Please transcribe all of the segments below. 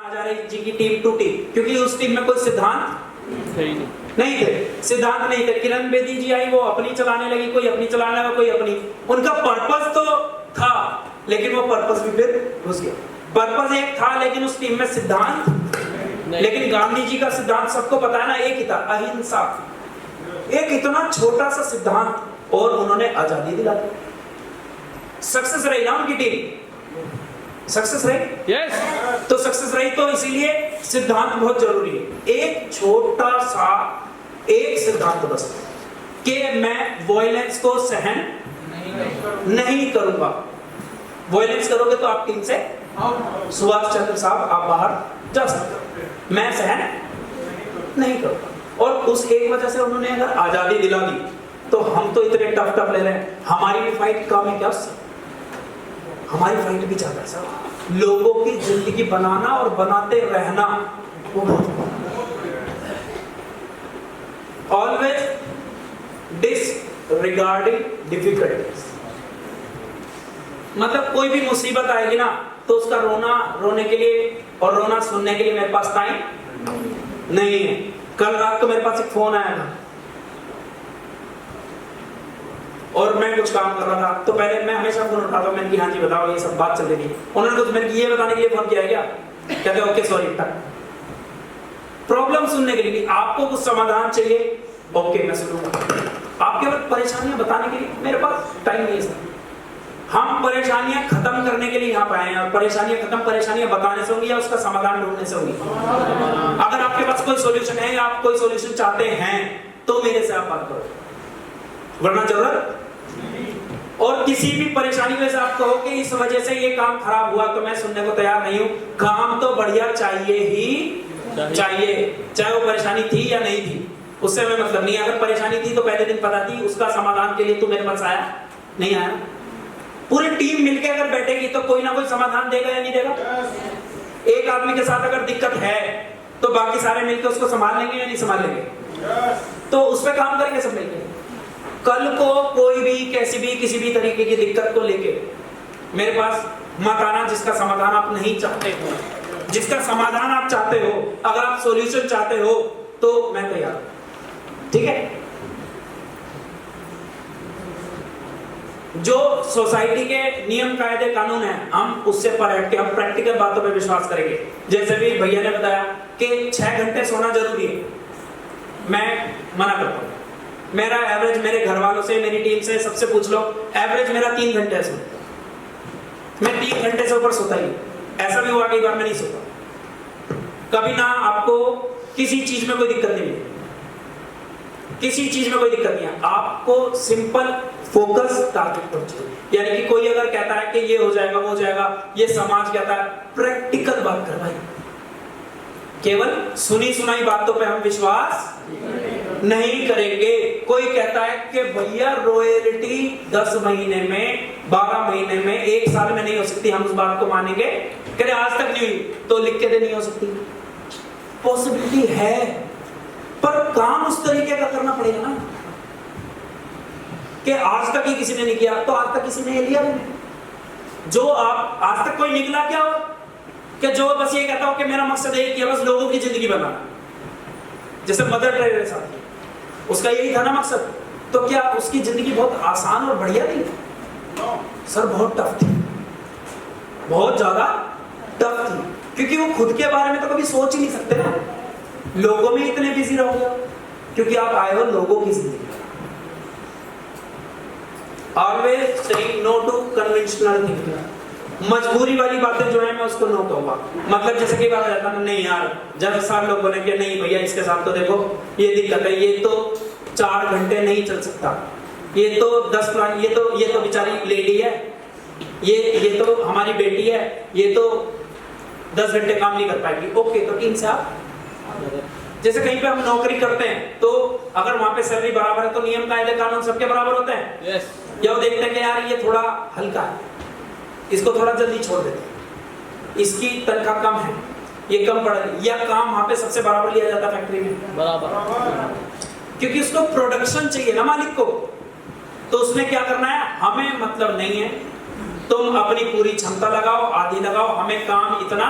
हजारे जी की टीम टूटी क्योंकि उस टीम में कोई सिद्धांत नहीं थे, सिद्धांत नहीं थे। किरण बेदी जी आई, वो अपनी चलाने लगी, कोई अपनी चलाने लगा, कोई अपनी। उनका पर्पस तो था लेकिन वो पर्पस भी फिर घुस गया। पर्पस एक था लेकिन उस टीम में सिद्धांत नहीं। लेकिन गांधी जी का सिद्धांत सबको पता है ना, एक ही था, अहिंसा। एक इतना छोटा सा सिद्धांत और उन्होंने आजादी दिला दी। सक्सेस रही ना उनकी टीम, सक्सेस रही। यस। तो सक्सेस रही तो इसीलिए सिद्धांत बहुत जरूरी है। एक छोटा सा एक सिद्धांत बस कि मैं वॉयलेंस को सहन नहीं करूंगा। वॉयलेंस करोगे तो आप टीम से, सुभाष चंद्र साहब आप बाहर जा सकते हो, मैं सहन नहीं करूंगा। और उस एक वजह से उन्होंने अगर आजादी दिला दी तो हम तो इतने टफ ले रहे हैं, हमारी भी फाइट कम है क्या उससे? हमारी फाइट भी ज्यादा है सर। लोगों की जिंदगी बनाना और बनाते रहना वो बहुत। ऑलवेज डिसरिगार्डिंग डिफिकल्टीज, मतलब कोई भी मुसीबत आएगी ना तो उसका रोने के लिए और रोना सुनने के लिए मेरे पास टाइम नहीं है। कल रात को मेरे पास एक फोन आया था और मैं कुछ काम कर रहा था, तो पहले मैं हमेशा फोन उठाता हूं, मैंने कहा हाँ जी बताओ ये सब बात चल रही है। उन्होंने कुछ मेरे ये बताने के लिए फोन किया क्या? कहते ओके सॉरी, प्रॉब्लम सुनने के लिए, आपको कुछ समाधान चाहिए, ओके मैं सुनूंगा। आपके पास परेशानियां बताने के लिए मेरे पास टाइम नहीं है। हम परेशानियां खत्म करने के लिए यहाँ पे आए हैं और परेशानियां बताने से होंगी या उसका समाधान ढूंढने से होंगी। अगर आपके पास कोई सॉल्यूशन है या आप कोई सॉल्यूशन चाहते हैं तो मेरे से आप बात करो, वरना जरूरत। और किसी भी परेशानी में से आप कहो कि इस वजह से ये काम खराब हुआ तो मैं सुनने को तैयार नहीं हूं। काम तो बढ़िया चाहिए ही चाहिए, चाहे वो परेशानी थी या नहीं थी, उससे हमें मतलब नहीं। अगर परेशानी थी तो पहले दिन पता थी, उसका समाधान के लिए तू मेरे पास आया नहीं आया? पूरी टीम मिलकर अगर बैठेगी तो कोई ना कोई समाधान देगा या नहीं देगा? एक आदमी के साथ अगर दिक्कत है तो बाकी सारे मिलकर उसको संभाल लेंगे या नहीं संभाल लेंगे? तो उस पर काम करेंगे सब मिलकर। कल को कोई भी कैसी भी किसी भी तरीके की दिक्कत को लेके मेरे पास मत आना जिसका समाधान आप नहीं चाहते हो। जिसका समाधान आप चाहते हो, अगर आप सॉल्यूशन चाहते हो तो मैं तैयार हूं, ठीक है? जो सोसाइटी के नियम कायदे कानून है हम उससे पर हट के हम प्रैक्टिकल बातों पे विश्वास करेंगे। जैसे भी भैया ने बताया कि 6 घंटे सोना जरूरी है, मैं मना करता हूं। मेरा एवरेज मेरे घर वालों से, मेरी टीम से, सबसे पूछ लो, एवरेज मेरा 3 घंटे है सोना। मैं 3 घंटे से ऊपर सोता ही, ऐसा भी हुआ कई बार मैं नहीं सोता। कभी ना आपको किसी चीज में कोई दिक्कत नहीं है, किसी चीज में कोई दिक्कत नहीं है। आपको सिंपल फोकस टारगेट पर चाहिए। यानी कि कोई अगर कहता है कि ये हो जाएगा वो हो जाएगा, ये समाज कहता है, प्रैक्टिकल बात कर भाई। केवल सुनी सुनाई बातों पे हम विश्वास नहीं करेंगे। कोई कहता है कि भैया रॉयल्टी 10 महीने में, 12 महीने में, 1 साल में नहीं हो सकती, हम उस बात को मानेंगे? कह आज तक नहीं हुई तो लिख के दे नहीं हो सकती। पॉसिबिलिटी है पर काम उस तरीके का करना पड़ेगा ना कि आज तक ही किसी ने नहीं किया तो आज तक किसी ने लिया नहीं। जो आप आज तक कोई निकला क्या हो कि जो बस ये कहता हो कि मेरा मकसद है कि बस लोगों की जिंदगी बनाना। जैसे मदर टेरेसा थी, उसका यही था ना मकसद, तो क्या उसकी जिंदगी बहुत आसान और बढ़िया थी? सर बहुत टफ थी, बहुत ज्यादा टफ थी, क्योंकि वो खुद के बारे में तो कभी सोच ही नहीं सकते ना। लोगों में इतने बिजी रहोगे क्योंकि आप आए हो लोगों की जिंदगी। Always saying no to conventional thinking. मजबूरी वाली बातें जो है मैं उसको नो कहूंगा। मतलब जैसे कि बात रहता है नहीं यार, जब सारे लोग बोलेंगे नहीं भैया इसके साथ तो देखो ये दिक्कत है, ये तो 4 घंटे नहीं चल सकता, ये तो 10 प्लान, ये तो बेचारी लेडी है, ये तो हमारी बेटी है, ये तो 10 घंटे काम नहीं कर पाएगी। ओके, तो टीम से आप जैसे कहीं पे हम नौकरी करते हैं तो अगर वहां पे सैलरी बराबर है तो नियम कायदे कानून सबके बराबर होते हैं। yes. या वो देखते हैं कि यार ये थोड़ा हल्का है, इसको थोड़ा जल्दी छोड़ देते हैं, इसकी तनख्वाह कम है, ये कम पड़ रही, या काम वहां पे सबसे बराबर लिया जाता है फैक्ट्री में बराबर, क्योंकि उसको प्रोडक्शन चाहिए ना मालिक को। तो उसने क्या करना है, हमें मतलब नहीं है तुम अपनी पूरी क्षमता लगाओ, आधी लगाओ, हमें काम इतना।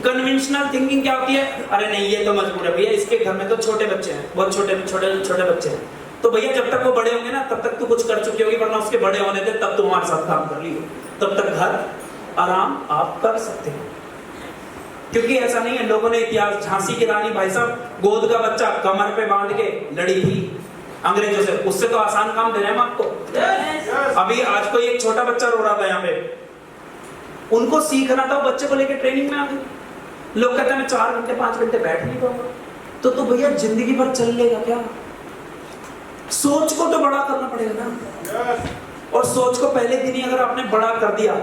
कन्वेंशनल थिंकिंग क्या होती है, अरे नहीं ये तो मजबूर है भैया, इसके घर में तो छोटे बच्चे हैं, बहुत छोटे छोटे छोटे बच्चे हैं, तो भैया जब तक वो बड़े होंगे ना तब तक तू कुछ कर चुकी होगी, वरना उसके बड़े होने थे तब तुम हमारे साथ काम कर लियो, तब तक घर आराम आप कर सकते हो। क्योंकि ऐसा नहीं है, लोगों ने इतिहास, झांसी की रानी भाई साहब गोद का बच्चा कमर पे बांध के लड़ी थी अंग्रेजों से, उससे तो आसान काम दे रहे हैं हम आपको। अभी आज कोई एक छोटा बच्चा रो रहा था यहाँ पे, उनको सीखना था, बच्चे को लेकर ट्रेनिंग में आ गए। लोग कहते हैं मैं 4 घंटे 5 घंटे बैठ नहीं पाऊंगा, तो भैया जिंदगी भर चल लेगा क्या? सोच को तो बड़ा करना पड़ेगा ना, और सोच को पहले दिन ही अगर आपने बड़ा कर दिया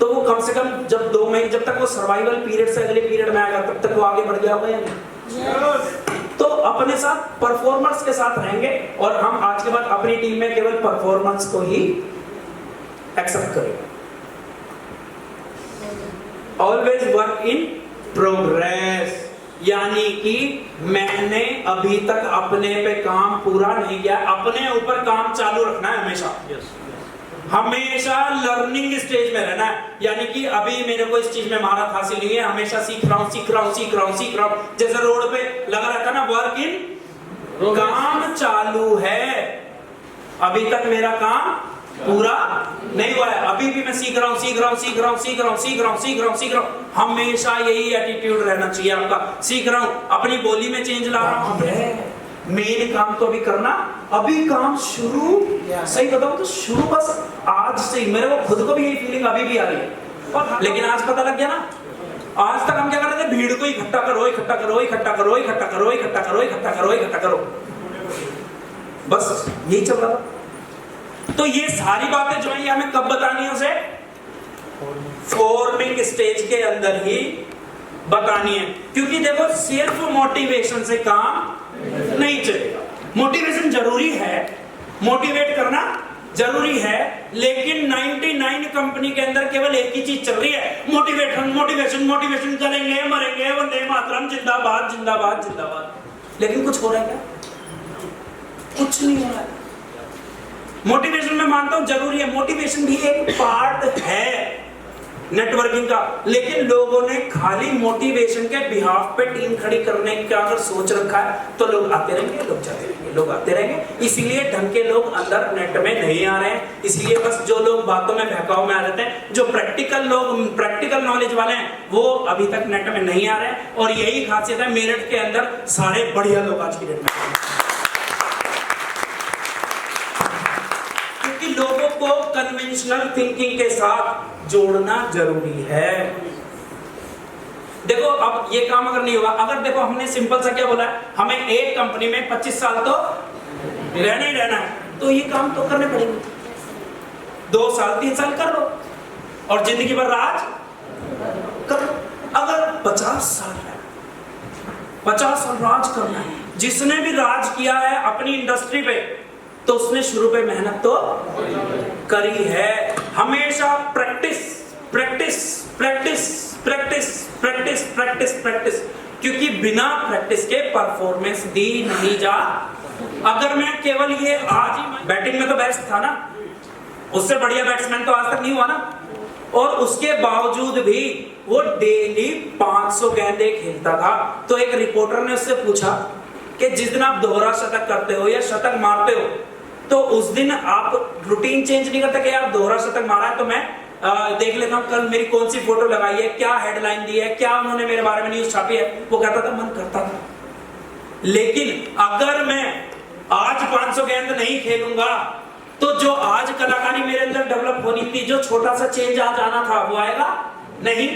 तो वो कम से कम जब 2 महीने, जब तक वो सर्वाइवल पीरियड से अगले पीरियड में आएगा तब तक वो आगे बढ़ गया होगा या नहीं? तो अपने साथ परफॉर्मर्स के साथ रहेंगे, और हम आज के बाद अपनी टीम में केवल परफॉर्मेंस को ही एक्सेप्ट करेंगे। ऑलवेज वर्क इन प्रोग्रेस, यानी कि मैंने अभी तक अपने पे काम पूरा नहीं किया, अपने ऊपर काम चालू रखना है हमेशा। हमेशा लर्निंग स्टेज में रहना है, यानी कि अभी मेरे को इस चीज में महारत हासिल नहीं है, हमेशा सीख रहा हूं सीख रहा हूं सीख रहा हूं सीख रहा हूं। जैसे रोड पे लगा रहता ना वर्क इन, काम चालू है, अभी तक मेरा काम पूरा नहीं हुआ है, अभी भी मैं सीख रहा हूं सीख रहा हूं सीख रहा हूं सीख रहा हूं सीख रहा हूं सीख रहा हूं सीख रहा हूं। हमेशा यही एटीट्यूड रहना चाहिए आपका, सीख रहा हूं, अपनी बोली में चेंज ला रहा हूं। मेन काम तो अभी करना, अभी काम शुरू, सही बताऊं तो शुरू बस आज से, मेरे को खुद को भी यही फीलिंग अभी भी आ रही है, लेकिन आज पता लग गया ना। आज तक हम क्या कर रहे थे, भीड़ को इकट्ठा करो इकट्ठा करो इकट्ठा करो इकट्ठा करो इकट्ठा करो इकट्ठा करो इकट्ठा करो, बस यही चल रहा था। तो ये सारी बातें जो है ये हमें कब बतानी है, उसे फॉर्मिंग स्टेज के अंदर ही बतानी है। क्योंकि देखो सिर्फ मोटिवेशन से काम नहीं चलेगा, मोटिवेशन जरूरी है, मोटिवेट करना जरूरी है, लेकिन 99 कंपनी के अंदर केवल एक ही चीज चल रही है, मोटिवेशन मोटिवेशन मोटिवेशन, करेंगे मरेंगे वंदे मातरम जिंदाबाद जिंदाबाद जिंदाबाद। लेकिन कुछ हो रहा है क्या? कुछ नहीं हो रहा है। मोटिवेशन मैं मानता हूं जरूरी है, मोटिवेशन भी एक पार्ट है नेटवर्किंग का, लेकिन लोगों ने खाली मोटिवेशन के बिहाफ पे टीम खड़ी करने का अगर सोच रखा है तो लोग आते रहेंगे, लोग जाते रहेंगे, लोग आते रहेंगे। इसलिए ढंग के लोग अंदर नेट में नहीं आ रहे हैं, इसलिए बस जो लोग बातों में बहकाव में आ जाते हैं, जो प्रैक्टिकल लोग, प्रैक्टिकल नॉलेज वाले हैं, वो अभी तक नेट में नहीं आ रहे हैं। और यही खासियत है मेरठ के अंदर, सारे बढ़िया लोग आज की डेट में, क्योंकि लोगों को कन्वेंशनल थिंकिंग के साथ जोड़ना जरूरी है। देखो अब ये काम अगर नहीं होगा, अगर देखो हमने सिंपल सा क्या बोला है, हमें एक कंपनी में 25 साल तो रहना ही रहना है, तो ये काम तो करने पड़ेंगे। 2 साल 3 साल कर लो और जिंदगी भर राज कर लो। अगर 50 साल है, 50 साल राज करना है, जिसने भी राज किया है अपनी इंडस्ट्री पे, तो उसने शुरू पे मेहनत तो करी है। हमेशा practice practice practice practice practice practice practice, क्योंकि बिना प्रैक्टिस के परफॉर्मेंस दी नहीं जा। अगर मैं केवल ये आज ही बैटिंग में तो बेस्ट था ना, उससे बढ़िया बैट्समैन तो आज तक नहीं हुआ ना, और उसके बावजूद भी वो डेली 500 गेंदें खेलता था। तो एक रिपोर्टर ने उससे पूछा कि जिस दिन आप दोहरा शतक करते हो या शतक मारते हो, तो उस दिन आप रूटीन चेंज नहीं करते कि यार दोहरा शतक मारा है तो मैं देख लेता हूं कल मेरी कौन सी फोटो लगाई है, क्या हेडलाइन दी है, क्या उन्होंने मेरे बारे में न्यूज छापी है। वो कहता था मन करता था, लेकिन अगर मैं आज 500 गेंद नहीं खेलूंगा तो जो आज कलाकारी मेरे अंदर डेवलप होनी थी, जो छोटा सा चेंज आज आना था, वो आएगा नहीं।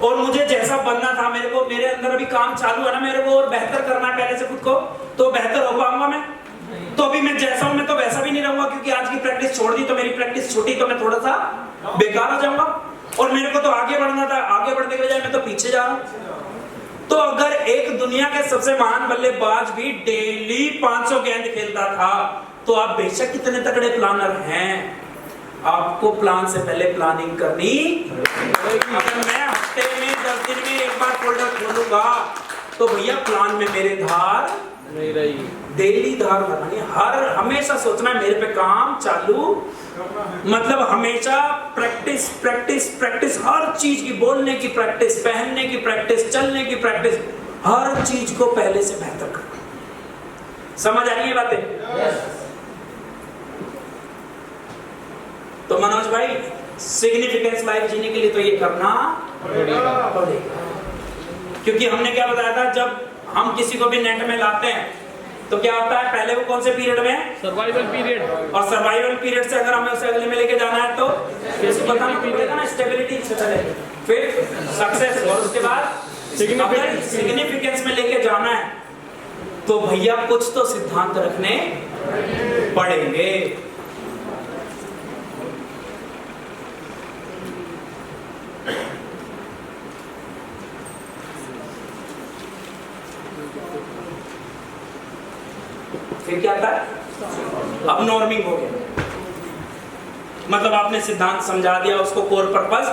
और मुझे जैसा बनना था, मेरे को, मेरे अंदर अभी काम चालू है ना, मेरे को और बेहतर करना है पहले से खुद को, तो बेहतर हो पाऊंगा मैं। तो अभी मैं जैसा हूं मैं तो वैसा भी नहीं रहूंगा, क्योंकि आज की प्रैक्टिस छोड़ दी तो मेरी प्रैक्टिस छूटी तो मैं थोड़ा सा बेकार हो जाऊंगा। और मेरे को तो आगे बढ़ना था, आगे बढ़ने के बजाय मैं तो पीछे जा रहा हूं। तो अगर एक दुनिया के सबसे महान बल्लेबाज भी डेली 500 गेंद खेलता था, तो आप बेशक कितने तगड़े प्लानर हैं, आपको प्लान से पहले प्लानिंग करनी। अगर मैं हफ्ते में 10 दिन में एक बार फोल्डर खोलूंगा तो भैया प्लान में मेरे धार नहीं रही। डेली धार लगानी, हर हमेशा सोचना है मेरे पे काम चालू, मतलब हमेशा प्रैक्टिस प्रैक्टिस प्रैक्टिस, हर चीज की, बोलने की प्रैक्टिस, पहनने की प्रैक्टिस, चलने की प्रैक्टिस, हर चीज को पहले से बेहतर करना। समझ आ रही है बातें? तो मनोज भाई, सिग्निफिकेंस लाइफ जीने के लिए तो ये करना पड़ेगा। क्योंकि हमने क्या बताया था, जब हम किसी को भी नेट में लाते हैं तो क्या होता है, पहले वो कौन से पीरियड में, सर्वाइवल पीरियड, और सर्वाइवल पीरियड से अगर हमें उसे अगले में लेके जाना है तो इसको बताना पड़ेगा ना, स्टेबिलिटी से चले, फिर सक्सेस, और उसके बाद सिग्निफिकेंस में लेके जाना है तो भैया कुछ तो सिद्धांत रखने पड़ेंगे। फिर क्या था, अब नॉर्मिंग हो गया, मतलब आपने सिद्धांत समझा दिया, उसको कोर पर्पस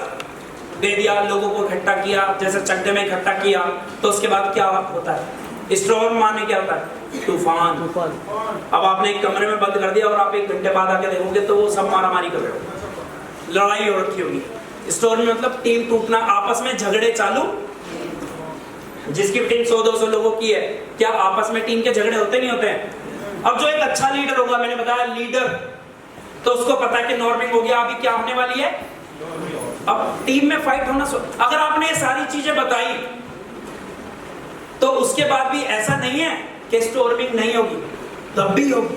दे दिया, लोगों को इकट्ठा किया, जैसे चड्डे में इकट्ठा किया, तो उसके बाद क्या होता है, स्टॉर्म माने क्या होता है, तूफान। अब आपने एक कमरे में बंद कर दिया और आप 1 घंटे बाद आके देखोगे तो वो सब मारामारी कर रहे हो, लड़ाई हो रखी होगी। स्टॉर्म मतलब टीम टूटना, आपस में झगड़े चालू, जिसकी टीम 100-200 लोगों की है, क्या आपस में टीम के झगड़े होते नहीं होते हैं? अब जो एक अच्छा लीडर होगा, मैंने बताया लीडर, तो उसको पता है कि नॉर्मिंग हो गया, अभी क्या होने वाली है, अब टीम में फाइट होना। अगर आपने ये सारी चीजें बताई तो उसके बाद भी ऐसा नहीं है कि स्टॉर्मिंग नहीं होगी, तब भी होगी,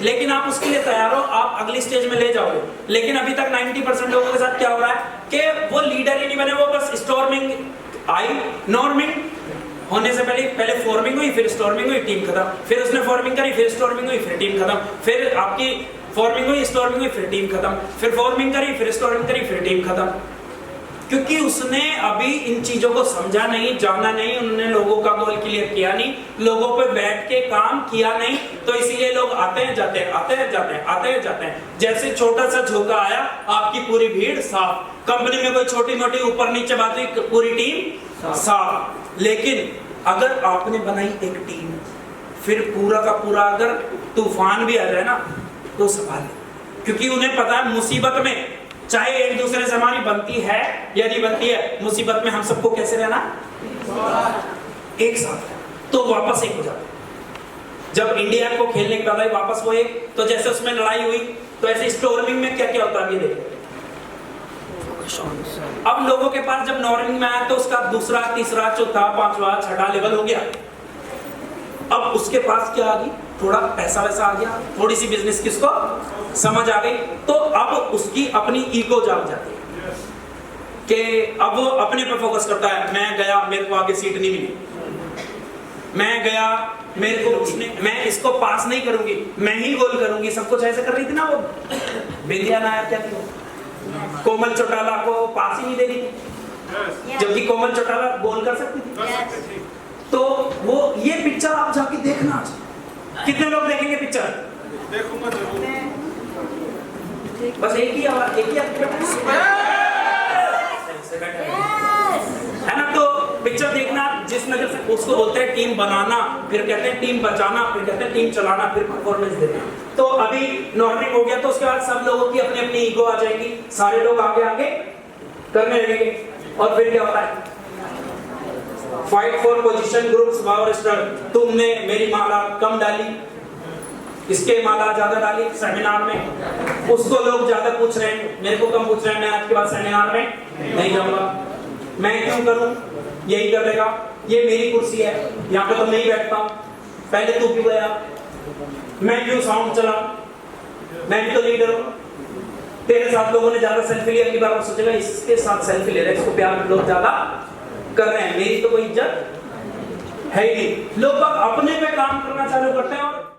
लेकिन आप उसके लिए तैयार हो, आप अगली स्टेज में ले जाओगे। लेकिन अभी तक 90% लोगों के साथ क्या हो रहा है कि वो लीडर ही नहीं बने, वो बस स्टॉर्मिंग आई, नॉर्मिंग होने से पहले फॉर्मिंग हुई, फिर स्टॉर्मिंग हुई, टीम खत्म, फिर उसने फॉर्मिंग करी, फिर स्टॉर्मिंग हुई, फिर टीम खत्म, फिर आपकी फॉर्मिंग हुई, स्टॉर्मिंग हुई, फिर टीम खत्म, फिर फॉर्मिंग करी, फिर स्टॉर्मिंग करी, फिर टीम खत्म। क्योंकि उसने अभी इन चीजों को समझा नहीं, जाना नहीं, उन्होंने लोगों का गोल क्लियर किया नहीं, लोगों पे बैठ के काम किया नहीं, तो इसीलिए लोग आते हैं जाते हैं, आते हैं जाते हैं, आते हैं जाते हैं। जैसे छोटा सा झोंका आया, आपकी पूरी भीड़ साफ, कंपनी में कोई छोटी मोटी ऊपर नीचे बात हुई, पूरी टीम साफ। लेकिन अगर आपने बनाई एक टीम, फिर पूरा का पूरा अगर तूफान भी आ जाए ना तो संभाले, क्योंकि उन्हें पता है मुसीबत में चाहे एक दूसरे से हमारी बनती है या नहीं बनती है, मुसीबत में हम सबको कैसे रहना, एक साथ, तो वापस एक हो जाते। जब इंडिया को खेलने के बाद वापस वो एक, तो जैसे उसमें लड़ाई हुई, तो ऐसे स्टॉर्मिंग में क्या क्या होता है ये देखो। अब लोगों के पास जब नॉर्मिंग में आया तो उसका दूसरा, तीसरा, चौथा, पांचवा, छठा लेवल हो गया। अब उसके पास क्या आ गई, थोड़ा पैसा वैसा आ गया, थोड़ी सी बिजनेस किसको समझ आ गई, तो अब उसकी अपनी ईगो जाग जाती है कि अब वो अपने पे फोकस करता है। मैं गया, मेरे को आगे सीट नहीं मिली, मैं गया, मेरे को उसने, मैं इसको पास नहीं करूंगी, मैं ही गोल करूंगी, सब कुछ ऐसे कर रही थी ना वो बिंदिया नायर, क्या थी, कोमल चौटाला को पास ही नहीं दे रही थी, जबकि कोमल चौटाला गोल कर सकती थी। तो वो ये पिक्चर आप जाके देखना, कितने लोग देखेंगे पिक्चर? देखूंगा जरूर। बस एक ही आवाज, एक ही है ना। तो पिक्चर देखना, जिस नजर से उसको बोलते हैं टीम बनाना, फिर कहते हैं टीम बचाना, फिर कहते हैं टीम चलाना, फिर परफॉर्मेंस देना। तो अभी नॉर्मिंग हो गया, तो उसके बाद सब लोगों की अपनी अपनी ईगो आ जाएगी, सारे लोग आगे आगे करने लगेंगे, और फिर क्या होता है, fight for position, groups, power struggle. तुमने मेरी माला कम डाली, इसके माला ज्यादा डाली सेमिनार में, उसको लोग ज्यादा पूछ रहे हैं, मेरे को कम पूछ रहे हैं, मैं आज के बाद सेमिनार में नहीं जाऊंगा, मैं क्यों करूं, यही कर देगा, ये मेरी कुर्सी है, यहाँ पे तो नहीं बैठता, पहले तू क्यों गया, मैं क्यों साउंड चला, मैं भी तो लीडर हूं, तेरे साथ लोगों ने ज्यादा सेल्फी लिया, अगली बार वो सोचेगा इसके साथ सेल्फी ले रहे, इसको प्यार लोग ज्यादा कर रहे हैं, मेरी तो कोई इज्जत है ही नहीं। लोग अपने पे काम करना चालू करते हैं और